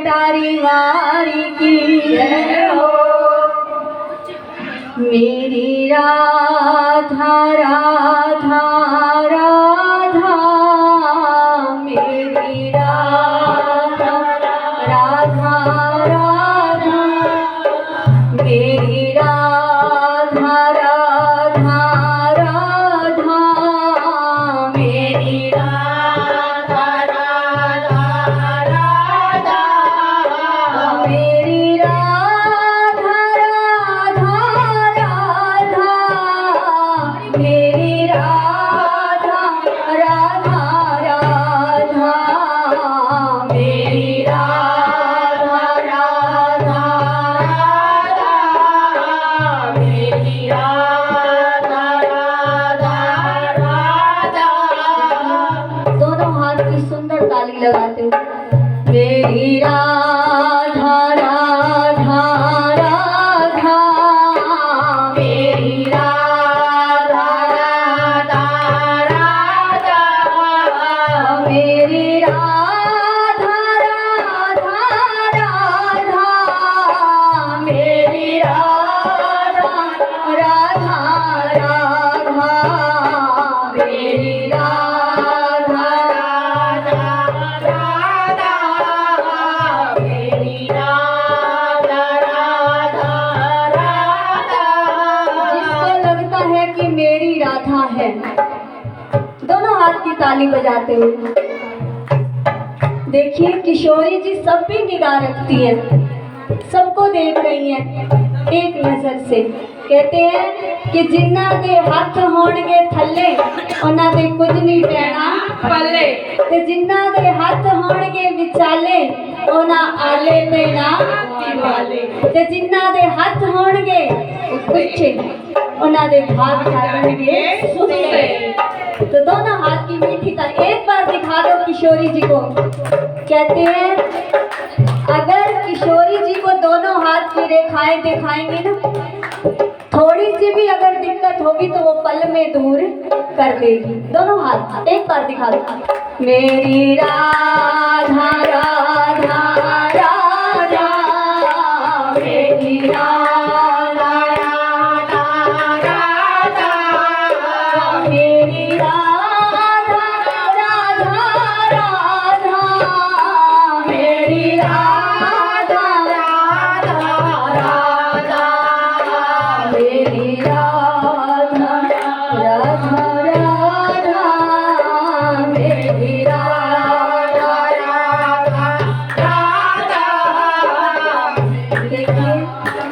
कटारी वारी की जय हो। मेरी राधा राधा राधा, मेरी राधा राधा राधा, मेरी राधा राधा राधा, मेरी राधा राधा राधा, मेरी राधा राधा राधा, मेरी राधा राधा राधा, मेरी राधा राधा राधा, मेरी राधा राधा राधा। दोनों हाथ की सुंदर ताली लगाते हुए मेरी राधा राधा राधा, मेरी राधा राधा राधा, मेरी राधा राधा राधा, मेरी राधा राधा राधा, मेरी राधा राधा राधा, मेरी राधा राधा राधा। जिसको लगता है कि मेरी राधा है, दोनों हाथ की ताली बजाते हुए देखिए किशोरी जी सब भी निगाह रखती है, सबको देख रही हैं एक नजर से। कहते हैं कि जिन्ना दे हथ होणगे थल्ले उन्हां दे कुछ नहीं पैना पल्ले, ते जिन्ना दे हथ होणगे विचाले उन्हां आले पैना दिवाले, ते जिन्ना दे हथ होणगे उच्चे उन्हां दे भाग जाणगे सुनले। तो दोनों हाथ की मीठी ताली एक बार दिखा दो किशोरी जी को। कहते हैं अगर किशोरी जी को दोनों हाथ की रेखाएं दिखाएंगे ना, थोड़ी सी भी अगर दिक्कत होगी तो वो पल में दूर कर देगी। दोनों हाथ एक बार दिखा दो। मेरी राधा राधा राधा, मेरी राधा राधा राधा, मेरी राधा राधा राधा, मेरी राधा राधा राधा, मेरी राधा राधा राधा, मेरी राधा राधा राधा। देखिए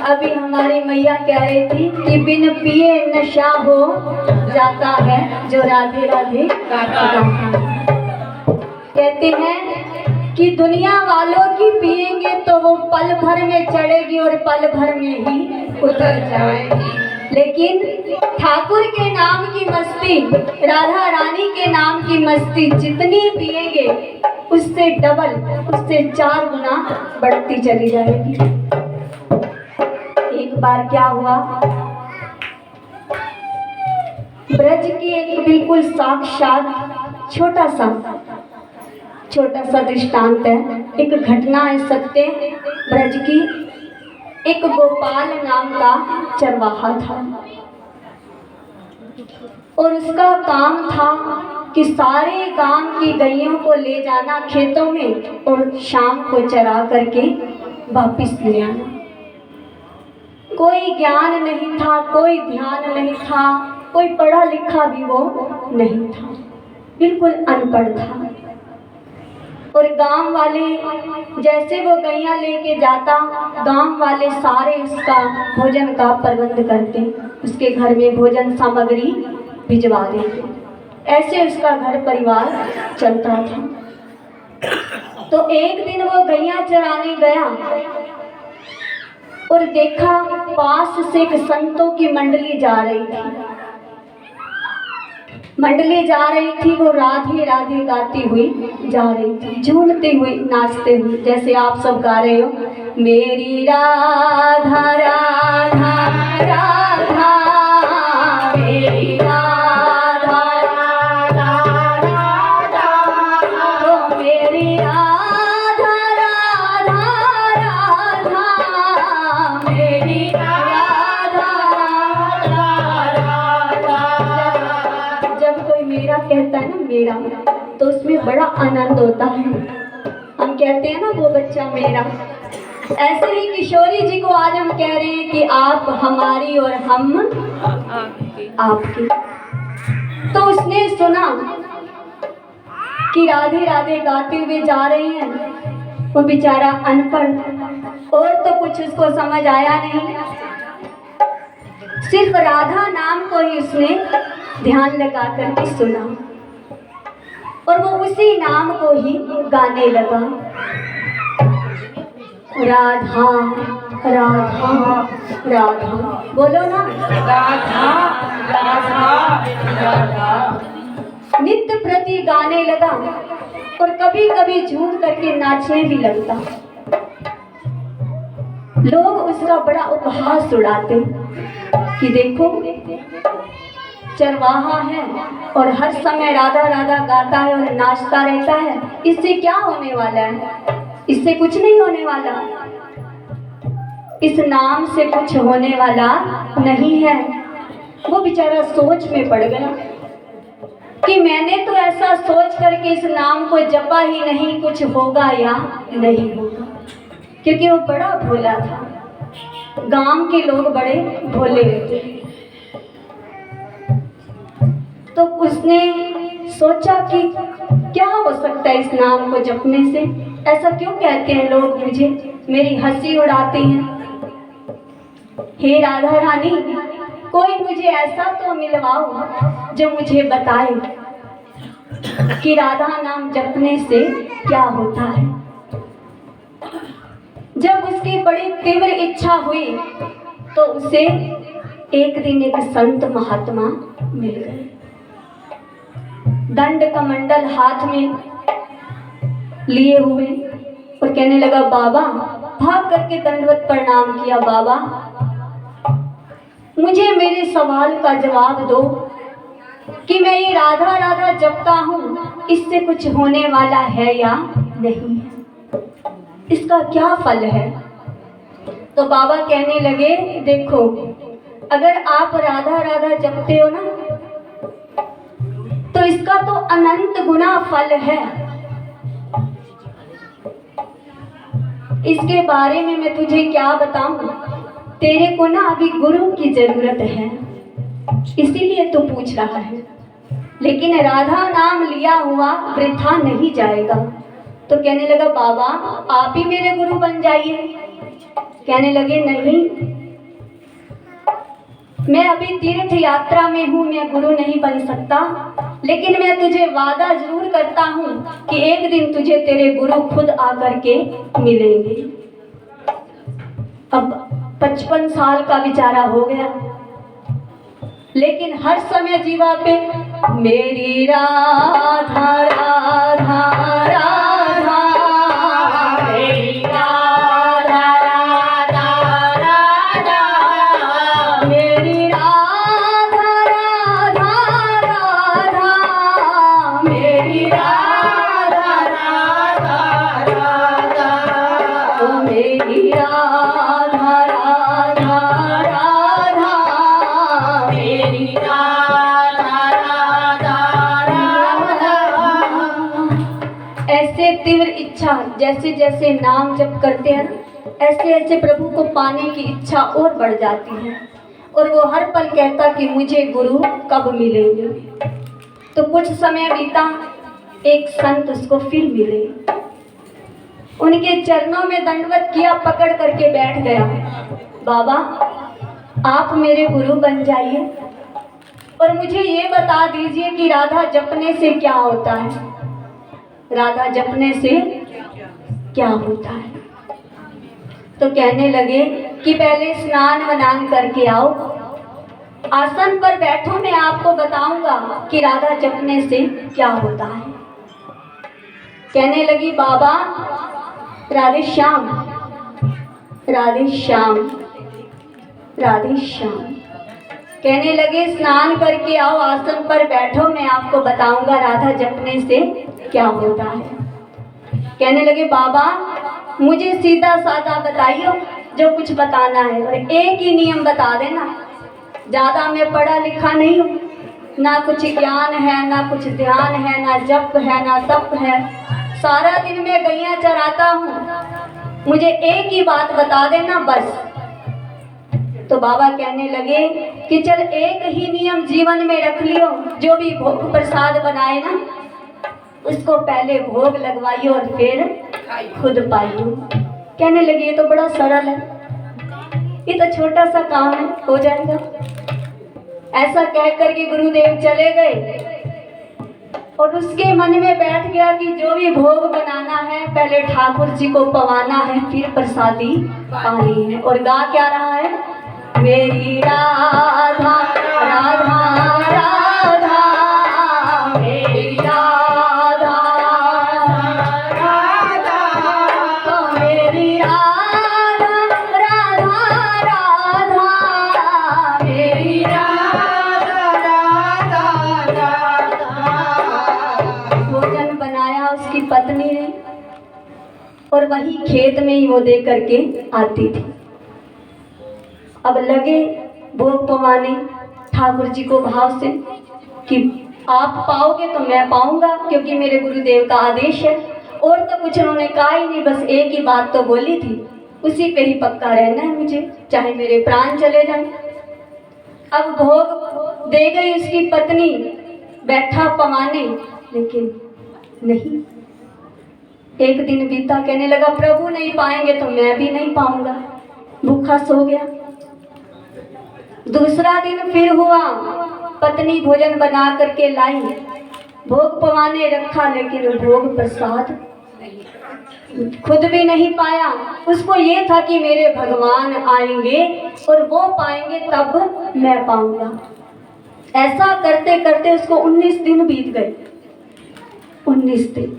अभी हमारी मैया कह रही थी कि बिन पिए नशा हो जाता है जो राधे राधे गाता है। कहते हैं कि दुनिया वालों की पिएंगे तो वो पल भर में चढ़ेगी और पल भर में ही उतर जाएगी, लेकिन ठाकुर के नाम की मस्ती, राधा रानी के नाम की मस्ती जितनी पिएंगे उससे डबल, उससे 4 गुना बढ़ती चली जाएगी। एक बार क्या हुआ, ब्रज की एक बिल्कुल साक्षात छोटा सा दृष्टांत है, एक घटना है सत्य ब्रज की। एक गोपाल नाम का चरवाहा था और उसका काम था कि सारे गांव की गैयों को ले जाना खेतों में और शाम को चरा करके वापस ले आना। कोई ज्ञान नहीं था, कोई ध्यान नहीं था, कोई पढ़ा लिखा भी वो नहीं था, बिल्कुल अनपढ़ था। और गांव वाले जैसे वो गैया लेके जाता, गांव वाले सारे उसका भोजन का प्रबंध करते, उसके घर में भोजन सामग्री भिजवा देते, ऐसे उसका घर परिवार चलता था। तो एक दिन वो गैया चराने गया और देखा पास से एक संतों की मंडली जा रही थी। वो राधे राधे गाती हुई जा रही थी, झूमती हुई, नाचते हुए, जैसे आप सब गा रहे हो, मेरी राधा राधा राधा, मेरी राधा राधा राधा, मेरी राधा राधा मेरा, तो उसमें बड़ा आनंद होता है। हम कहते हैं ना वो बच्चा मेरा। ऐसे ही किशोरी जी को आज हम कह रहे हैं कि आप हमारी और हम आपकी। तो उसने सुना कि राधे राधे गाते हुए जा रहे हैं, वो बेचारा अनपढ़, और तो कुछ उसको समझ आया नहीं, सिर्फ राधा नाम को ही उसने ध्यान लगा करके सुना और वो उसी नाम को ही गाने लगा। राधा राधा राधा, बोलो ना, राधा राधा राधा। नित्य प्रति गाने लगा और कभी कभी झूम करके नाचने भी लगता। लोग उसका बड़ा उपहास उड़ाते कि देखो चरवाहा है और हर समय राधा राधा गाता है और नाचता रहता है, इससे क्या होने वाला है? इससे कुछ नहीं होने वाला, इस नाम से कुछ होने वाला नहीं है। वो बेचारा सोच में पड़ गया कि मैंने तो ऐसा सोच करके इस नाम को जपा ही नहीं, कुछ होगा या नहीं होगा, क्योंकि वो बड़ा भोला था। गांव के लोग बड़े भोले रहते हैं। तो उसने सोचा कि क्या हो सकता है इस नाम को जपने से, ऐसा क्यों कहते हैं लोग मुझे, मेरी हंसी उड़ाते हैं। हे राधा रानी, कोई मुझे ऐसा तो मिलवाओ जो मुझे बताए कि राधा नाम जपने से क्या होता है। जब उसकी बड़ी तीव्र इच्छा हुई तो उसे एक दिन एक संत महात्मा मिल गए, दंड कमंडल हाथ में लिए हुए, और कहने लगा बाबा, भाग करके दंडवत प्रणाम किया, बाबा मुझे मेरे सवाल का जवाब दो कि मैं ये राधा राधा जपता हूँ, इससे कुछ होने वाला है या नहीं है, इसका क्या फल है। तो बाबा कहने लगे, देखो अगर आप राधा राधा जपते हो ना तो इसका तो अनंत गुना फल है। इसके बारे में मैं तुझे क्या बताऊं, तेरे को ना अभी गुरु की जरूरत है, इसीलिए तू पूछ रहा है, लेकिन राधा नाम लिया हुआ वृथा नहीं जाएगा। तो कहने लगा बाबा आप ही मेरे गुरु बन जाइए। कहने लगे नहीं, मैं अभी तीर्थ यात्रा में हूँ, मैं गुरु नहीं बन सकता, लेकिन मैं तुझे वादा जरूर करता हूँ कि एक दिन तुझे तेरे गुरु खुद आकर के मिलेंगे। अब 55 साल का बेचारा हो गया, लेकिन हर समय जीवा पे मेरी राधा राधा राधा, मेरी राधा राधा राधा, मेरी राधा राधा राधा, मेरी राधा राधा राधा, मेरी राधा राधा राधा, मेरी राधा राधा राधा। ऐसे तीव्र इच्छा, जैसे जैसे नाम जप करते हैं ना, ऐसे ऐसे प्रभु को पाने की इच्छा और बढ़ जाती है, और वो हर पल कहता कि मुझे गुरु कब मिलेंगे। तो कुछ समय बीता, एक संत उसको फिर मिले, उनके चरणों में दंडवत किया, पकड़ करके बैठ गया, बाबा आप मेरे गुरु बन जाइए और मुझे ये बता दीजिए कि राधा जपने से क्या होता है, राधा जपने से क्या होता है। तो कहने लगे कि पहले स्नान वनान करके आओ, आसन पर बैठो, मैं आपको बताऊंगा कि राधा जपने से क्या होता है। कहने लगी बाबा राधे श्याम राधे श्याम राधे श्याम। कहने लगे स्नान करके आओ, आसन पर बैठो, मैं आपको बताऊंगा राधा जपने से क्या होता है। कहने लगे बाबा मुझे सीधा साधा बताइए जो कुछ बताना है, और एक ही नियम बता देना, ज़्यादा मैं पढ़ा लिखा नहीं हूँ, ना कुछ ज्ञान है, ना कुछ ध्यान है, ना जप है, ना तप है। सारा दिन मैं गैया चराता हूँ, मुझे एक ही बात बता देना बस। तो बाबा कहने लगे कि चल एक ही नियम जीवन में रख लियो, जो भी भोग प्रसाद बनाए ना उसको पहले भोग लगवाइयो और फिर खुद पाइयो। कहने लगे ये तो बड़ा सरल है, ये तो छोटा सा काम है, हो जाएगा। ऐसा कह करके गुरुदेव चले गए और उसके मन में बैठ गया कि जो भी भोग बनाना है पहले ठाकुर जी को पवाना है, फिर प्रसादी पानी है। और गा क्या रहा है, मेरी राधा राधा राधा, मेरी राधा राधा, तो मेरी राधा राधा राधा, मेरी राधा राधा राधा। भोजन बनाया उसकी पत्नी ने और वही खेत में ही वो दे करके आती थी। अब लगे भोग पवाने ठाकुर जी को भाव से कि आप पाओगे तो मैं पाऊंगा, क्योंकि मेरे गुरुदेव का आदेश है। और तो कुछ उन्होंने कहा ही नहीं, बस एक ही बात तो बोली थी, उसी पे ही पक्का रहना है मुझे, चाहे मेरे प्राण चले जाएं। अब भोग दे गई उसकी पत्नी, बैठा पवाने, लेकिन नहीं। एक दिन बीता, कहने लगा प्रभु नहीं पाएंगे तो मैं भी नहीं पाऊंगा, भूखा सो गया। दूसरा दिन फिर हुआ, पत्नी भोजन बना करके लाई, भोग पवाने रखा, लेकिन भोग प्रसाद खुद भी नहीं पाया। उसको ये था कि मेरे भगवान आएंगे और वो पाएंगे तब मैं पाऊंगा। ऐसा करते करते उसको 19 दिन बीत गए। 19 दिन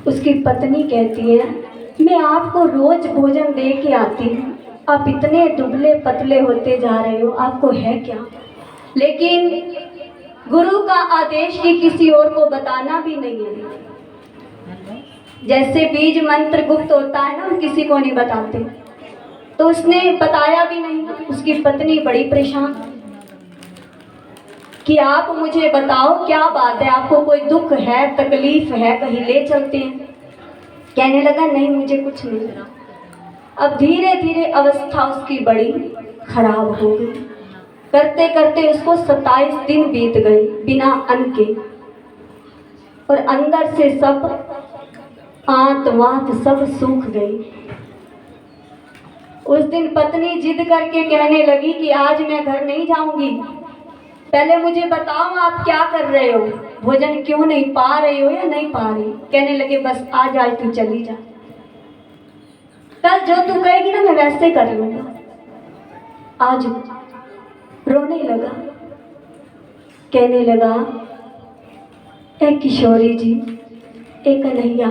उसकी पत्नी कहती है मैं आपको रोज भोजन दे के आती हूँ, आप इतने दुबले पतले होते जा रहे हो, आपको है क्या? लेकिन गुरु का आदेश कि किसी और को बताना भी नहीं है। जैसे बीज मंत्र गुप्त होता है ना, किसी को नहीं बताते, तो उसने बताया भी नहीं। उसकी पत्नी बड़ी परेशान कि आप मुझे बताओ क्या बात है, आपको कोई दुख है, तकलीफ है, कहीं ले चलते हैं। कहने लगा नहीं मुझे कुछ नहीं। अब धीरे धीरे अवस्था उसकी बड़ी खराब हो गई। करते करते उसको 27 दिन बीत गए बिना अन्न के, और अंदर से सब आंत वात सब सूख गई। उस दिन पत्नी जिद करके कहने लगी कि आज मैं घर नहीं जाऊंगी, पहले मुझे बताओ आप क्या कर रहे हो, भोजन क्यों नहीं पा रहे हो या नहीं पा रही। कहने लगे बस आज आज तू चली जा, कल जो तू कहेगी ना मैं वैसे कर लूंगा। आज रोने लगा, कहने लगा ए किशोरी जी, ए कन्हैया,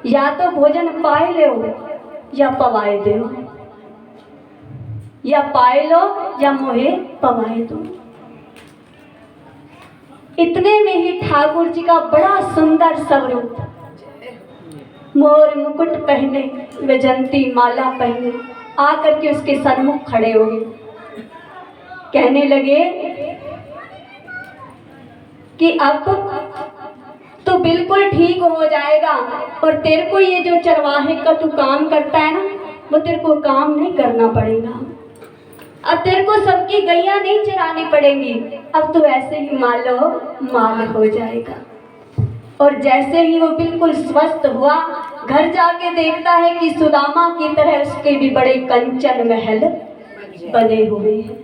या तो भोजन पाए लो या पवाए दो, या पाए लो या मोहे पवाए दो। इतने में ही ठाकुर जी का बड़ा सुंदर स्वरूप, मोर मुकुट पहने, वैजंती माला पहने, आकर के उसके सन्मुख खड़े हो गए। कहने लगे कि अब तो बिल्कुल ठीक हो जाएगा, और तेरे को ये जो चरवाहे का तू काम करता है ना, वो तेरे को काम नहीं करना पड़ेगा। अब तेरे को सबकी गैया नहीं चरानी पड़ेंगी, अब तो ऐसे ही मालो माल हो जाएगा। और जैसे ही वो बिल्कुल स्वस्थ हुआ, घर जाके देखता है कि सुदामा की तरह उसके भी बड़े कंचन महल बने हुए हैं।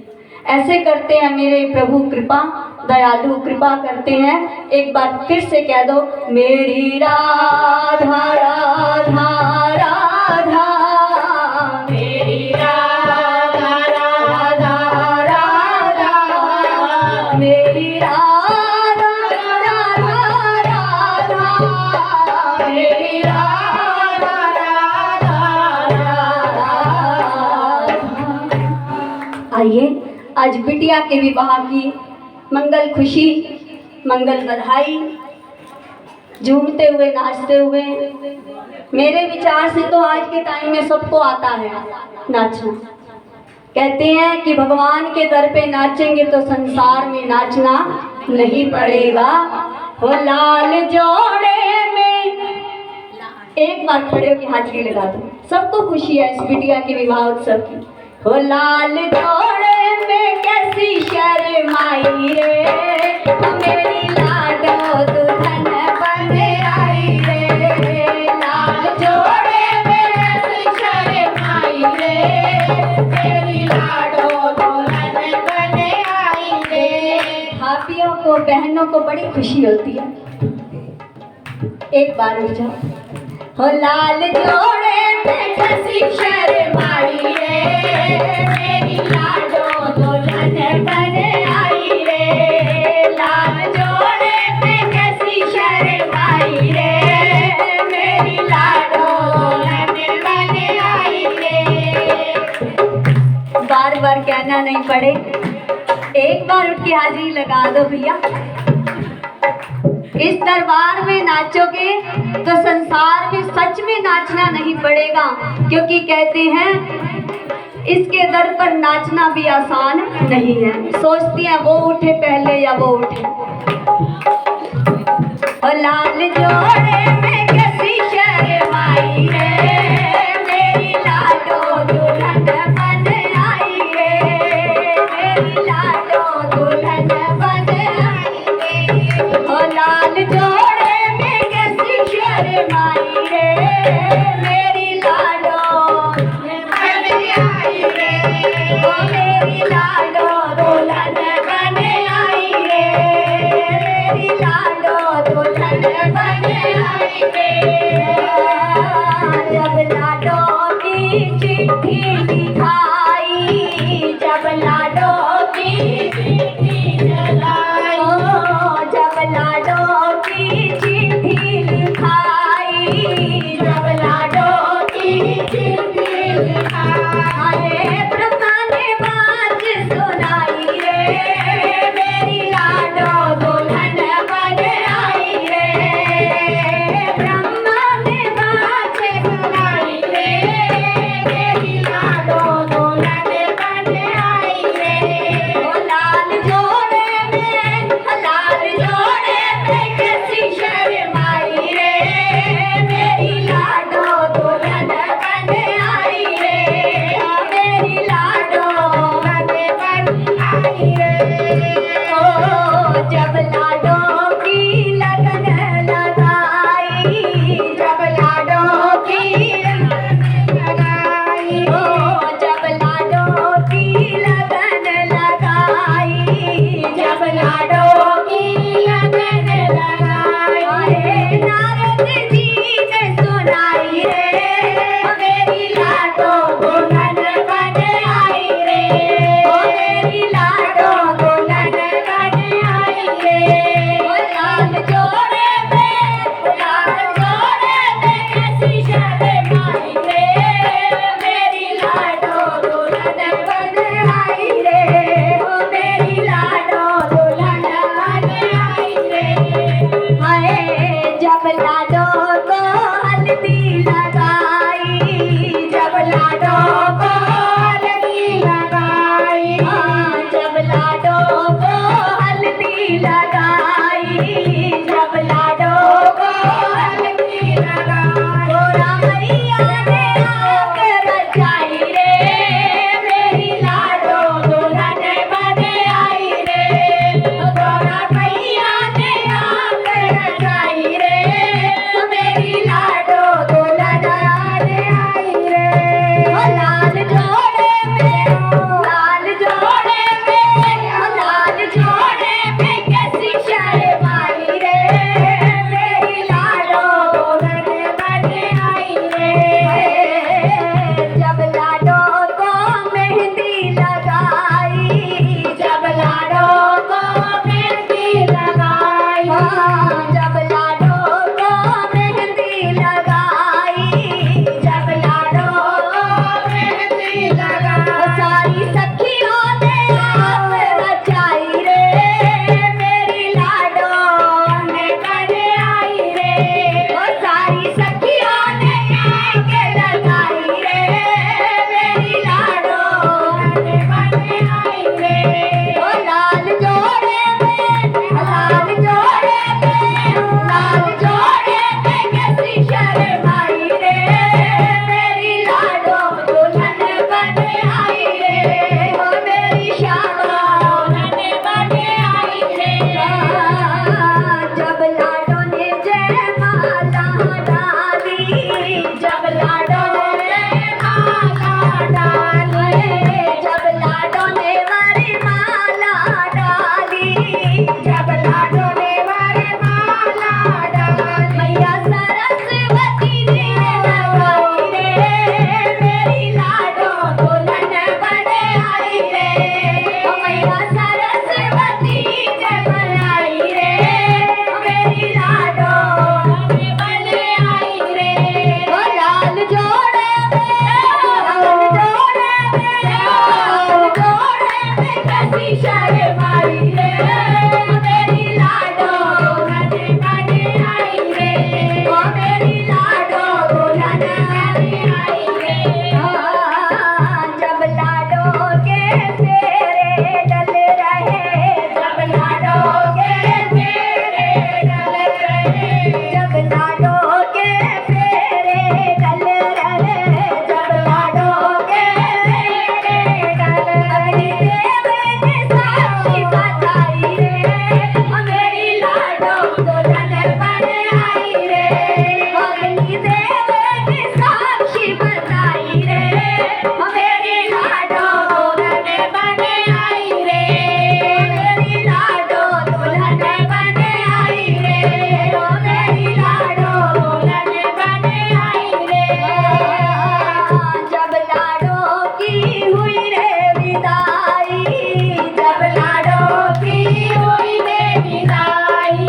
ऐसे करते हैं मेरे प्रभु कृपा, दयालु कृपा करते हैं। एक बार फिर से कह दो, मेरी राधा राधा राधा, मेरी राधा राधा राधा, मेरी राधा राधा राधा, मेरी राधा राधा राधा। आइए आज बिटिया के विवाह की मंगल खुशी, मंगल बधाई, झूमते हुए नाचते हुए। मेरे विचार से तो आज के टाइम में सबको आता है नाचना, कहते हैं कि भगवान के दर पे नाचेंगे तो संसार में नाचना नहीं पड़ेगा। हो लाल जोड़े में, एक बार खड़े होकर हाजिरी लगा दो, सबको खुशी है इस बिटिया के विवाह उत्सव की। हो लाल जोड़े में कैसी शर्माई रे, मेरी लाडो दुल्हन बन आई रे। लाल जोड़े में कैसी शर्माई रे, मेरी लाडो दुल्हन बन आई रे। भाभियों को, बहनों को बड़ी खुशी होती है। एक बार उठ जाओ। हो लाल जोड़े में कैसी शर्माई रे, मेरी लाडो दुल्हन बन आई रे। लाल जोड़े में कैसी शर्माई रे, मेरी लाडो दुल्हन बन आई रे। बार बार कहना नहीं पड़े, एक बार उठ के हाजिरी लगा दो भैया। इस दरबार में नाचोगे तो संसार में सच में नाचना नहीं पड़ेगा, क्योंकि कहते हैं इसके दर पर नाचना भी आसान नहीं है। सोचती हैं वो उठे पहले या वो उठे। और लाल जोड़े में कैसी शर्माई रे, मेरी लाडो दुल्हन बन आई रे। मेरी लाडो दुल्हन बन आई रे। और लाल जोड़े में कैसी शर्माई रे, मेरी लाडो बन आई रे। ओ मेरी लाडो दुल्हन बन आई रे। मेरी लाडो दुल्हन बन आई रे। जब लाडो की चिट्ठी लिखाई, जब लाडो की चिट्ठी जलाई, जब लाडो की चिट्ठी लिखाई, जब लाडो की चिट्ठी लिखाई, ब्रह्मा ने बात सुनाई रे, मेरी लाडो दुल्हन बन आई रे। ब्रह्मा ने बात सुनाई रे, मेरी लाडो दुल्हन बन आई रे। ओ लाल जोड़े में, लाल जोड़े में कैसी शर्माई रे, मेरी लाडो दुल्हन बन आई रे। मेरी लाडो बन आई रे। ओ जब लाडो की लगन लगाई, जब लाडो की लगन लगाई, ओ जब लाडो की लगन लगाई, जब लाडो की लगन लगाई, नारद जी ने सुनाई रे, मेरी लाडो दुल्हन बन आई रे। ओ मेरी लाडो दुल्हन बन आई रे। ओ लाल जोड़े में, लाल जोड़े में कैसी शर्माई रे, मेरी लाडो दुल्हन बन आई रे। ओ मेरी लाडो दुल्हन बन आई रे। हाय जब लाडो को हल्दी लगाई, जब लाडो को हल्दी लगाई, जब लाडो को हल्दी लगाई, जब लाडो को हल्दी लगाई, गोरा मैया ने लाडो ने माला डाली, जब लाडो ने मारी माला डाली, जब लाडो ने मारी माला डाली, मैया सरस्वती ने लगाई रे, मेरी लाडो दुल्हन बने आई रे, ओ मैया सरस्वती ने बनाई रे, मेरी लाडो बने आई रे। ओ लाल जोड़े में, लाल जोड़े में, लाल जोड़े में कैसी शर्माई रे, मेरी लाडो दुल्हन बने आई रे, ओ मेरी लाडो दुल्हन बने आई रे। जब लाडो के फेरे डल रहे, जब लाडो के फेरे डल रहे, जब लाडो के फेरे डल रहे, जब लाडो के फेरे डल रहे, अग्नि देव ने साक्षी बताई रे, ओ मेरी लाडो दुल्हन बने आई रे, अग्नि देव ने साक्षी बताई रे, ओ मेरी लाडो दुल्हन बने आई रे, मेरी लाडो दुल्हन बने आई रे, ओ मेरी लाडो दुल्हन बने आई रे। जब लाडो की हुई रे विदाई, जब लाडो की हुई रे विदाई,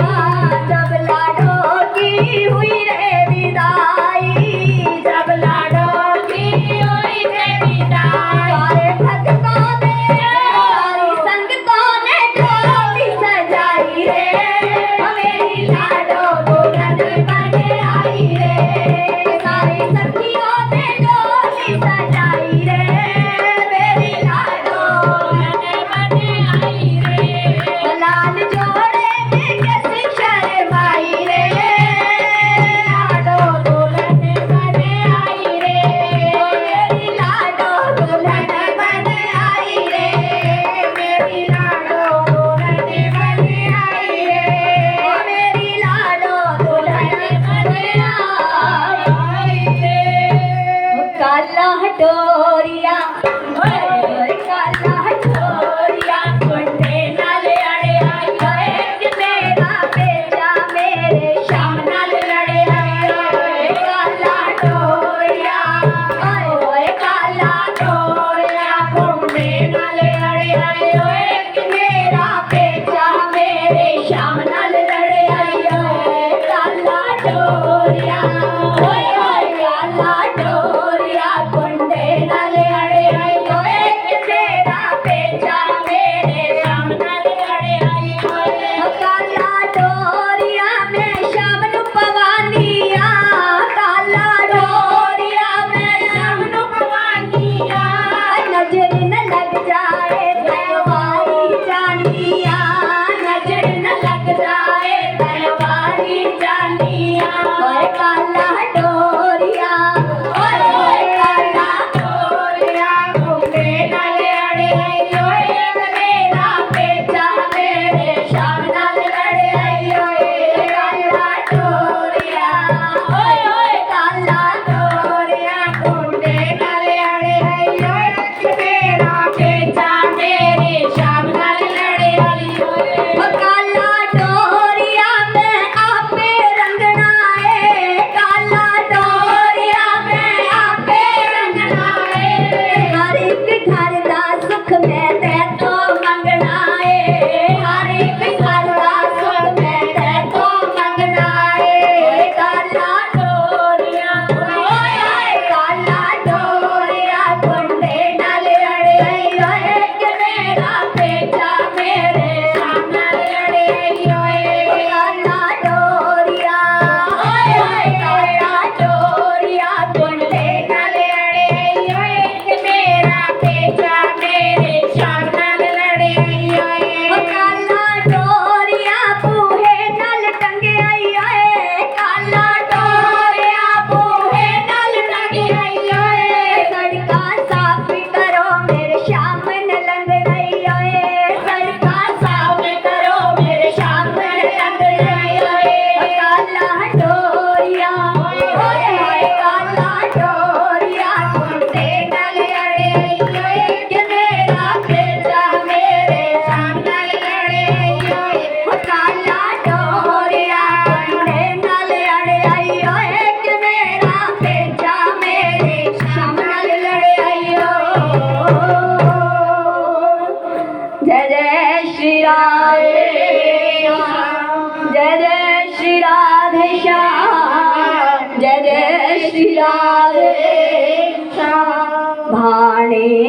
जब लाडो की हुई रे विदाई, जब लाडो की हुई रे विदाई, सारे भक्तों ने सारी संगतों ने डोली सजाई रे, ओ मेरी लाडो दुल्हन बने आई रे, सारी सखियों ने डोली सजाई रे, मेरी लाडो दुल्हन बने आई रे। लाल जोड़े में कैसी शर्माई रे, लाडो दुल्हन बने आई रे, ओ मेरी लाडो दुल्हन बने आई रे, मेरी लाडो दुल्हन बने आई रे, ओ मेरी लाडो दुल्हन बने आई रे। काला हटोरिया, ओए काला हटोरिया, कुंडे नाल अड़े आई ओए, कि मेरा बेटा मेरे श्याम नाल लड़े आई ओए, काला हटोरिया, ओए काला हटोरिया, कुंडे नाल अड़े आई ओए, कि मेरा बेटा मेरे श्याम नाल लड़े आई ओए, काला हटोरिया, ओए काला हटोरिया, कुंडे नाल अड़े आई ओए, राधे श्याम, जय जय श्री राधे श्याम, जय जय श्री राधे श्याम। भाणे